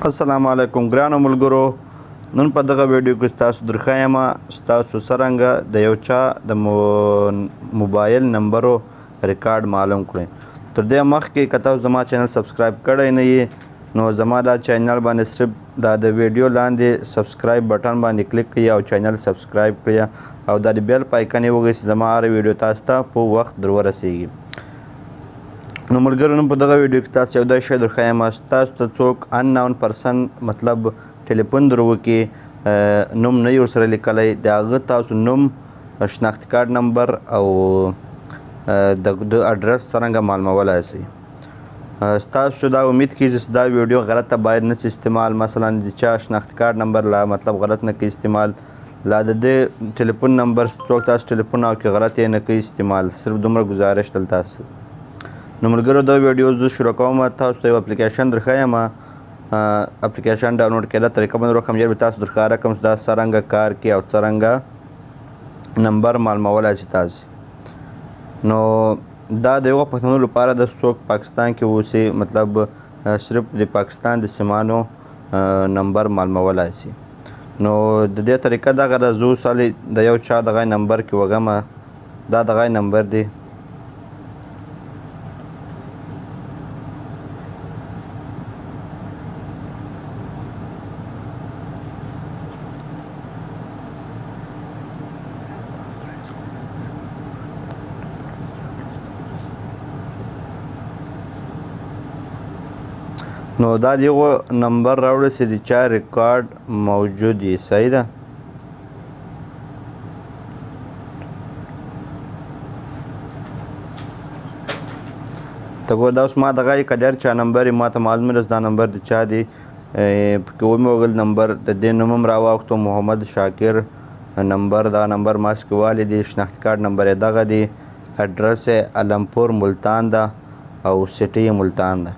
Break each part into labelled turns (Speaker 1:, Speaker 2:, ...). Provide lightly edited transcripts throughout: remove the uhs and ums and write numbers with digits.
Speaker 1: السلام علیکم ګرانو ملګرو، نن په دغه ویډیو کې ستاسو درښایم ستاسو څرنګه د یو چا د موبایل نمبرو ریکارډ معلوم کړئ. تر دې مخکې که تاسو زما چینل سبسکرایب کړی نه یې نو زما دا چینل باندې صرف دا د ویډیو لاندې سبسکرایب بټن باندې کلیک کړئ او چینل سبسکرایب کړئ او دا د بیل په آیکن یې وګورئ چې زما هر ویډیو تاسو ته په وخت در ورسیږي. نو ملګرو، نن په دغه ویډیو کې تاسو یو داسې شی درښایم تاسو ته څوک ان پرسن مطلب ټلیفون در وکړي، نوم نه یې ورسره لیکلی، د هغه تاسو نوم، شناختي کارډ نمبر او د اډرس څرنګه معلومولی شئ. ستاسو دا امید کیږي چې دا ویډیو غلطه باید نه شي استعمال، مثلا د چا شناختي کارډ نمبر لا مطلب غلط نه کوي استعمال، لا د دې ټلیفون نمبر څوک تاسو ټلیفون او کې غلط یې نه کوي استعمال. صرف دومره گزارش دل تاسو. نو ملګرو، دا ویډیو زه شروع کوم. تاسو ته یو اپلیکیشن درښایم. اپلیکیشن ډاونلوډ کېدل طریقه باندې وکړم، ژر به تاسو درښکاره کړم چې دا څرنګه کار کوي او څرنګه نمبر معلومولی شي تاسو. نو دا د یوه پښتنو لپاره د څوک پاکستان کې اوسي، مطلب صرف د پاکستان د سیمانو نمبر معلومولی شي. نو د دې طریقه دغه ده. زه اوس هلې د یو چا دغه نمبر کې وږم، دا دغه نمبر دی. نو دا د یو نمبر راوړی چې د چا ریکارډ موجود وي. صحیح ده. ته ګوره، دا اوس ما دغه که د هر چا نمبر ما ته معلوم نه دا نمبر د چا دی. پکې ومې وکړل نمبر، د دې نوم هم راواوښتو، محمد شاکر نمبر. دغه نمبر ما څخه والی دی. شناختي کارډ نمبر یې دغه دی. اډرس یې المپور ملتان ده او سټي یې ملتان ده.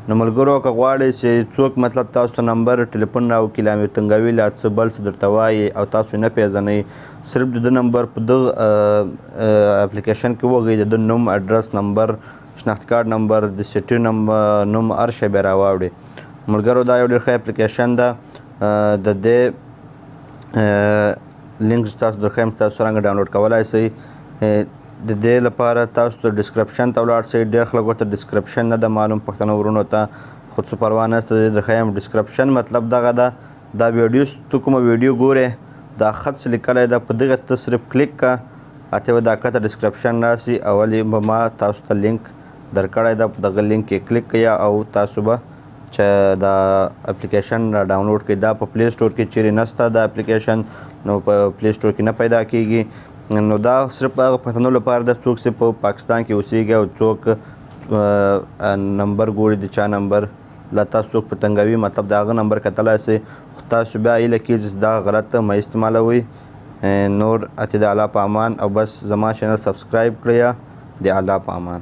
Speaker 1: نو ملګرو، که غواړئ چې څوک مطلب تاسو ته نمبر ټلیفون راوکړي، لا مې تنګوي، لا څه بل څه درته وایي او تاسو نه پیژنئ، صرف د ده نمبر په دغه اپلیکیشن کې ووهئ، د ده نوم، اډرس، نمبر، شناختي کارډ نمبر، د سټي نوم، هر شی به یې راواوړي. ملګرو، دا یو ډېر ښه اپلیکیشن ده. د دې لینک تاسو درښایم چې تاسو څرنګه ډاونلوډ کولی شئ. د دې لپاره تاسو ته ډسکرپشن ته ولاړ شئ. ډېر خلک ورته ډسکرپشن نه ده معلوم پښتنو ورونو ته، خو څه پروا نشته. زه درښایم ډسکرپشن مطلب دغه ده. دا ویډیو ته کومه ویډیو ګورې، دا خط څه لیکلی ده، په دغه ته صرف کلیک کړه، اته به دا کته ډسکرپشن راسي. اول به ما تاسو ته لینک درکړی ده، په دغه لینک کې کلیک کړئ او تاسو به چې دا اپلیکیشن را ډاونلوډ کړئ. دا په پلی سټور کې چیرې نشته دا اپلیکیشن، نو په پلی سټور کې نه پیدا کیږي. نو دا صرف هغه پښتنو لپاره ده څوک چې په پاکستان کې اوسیږي او څوک نمبر ګوري، د چا نمبر لا تاسو څوک په تنګوي، مطلب د هغه نمبر کتلی شئ. خو تاسو بیا هیله کیږي چې دا غلط مه استعمالوئ. نور اتې د الله په امان، او بس زما چینل سبسکرایب کړئ. د الله په امان.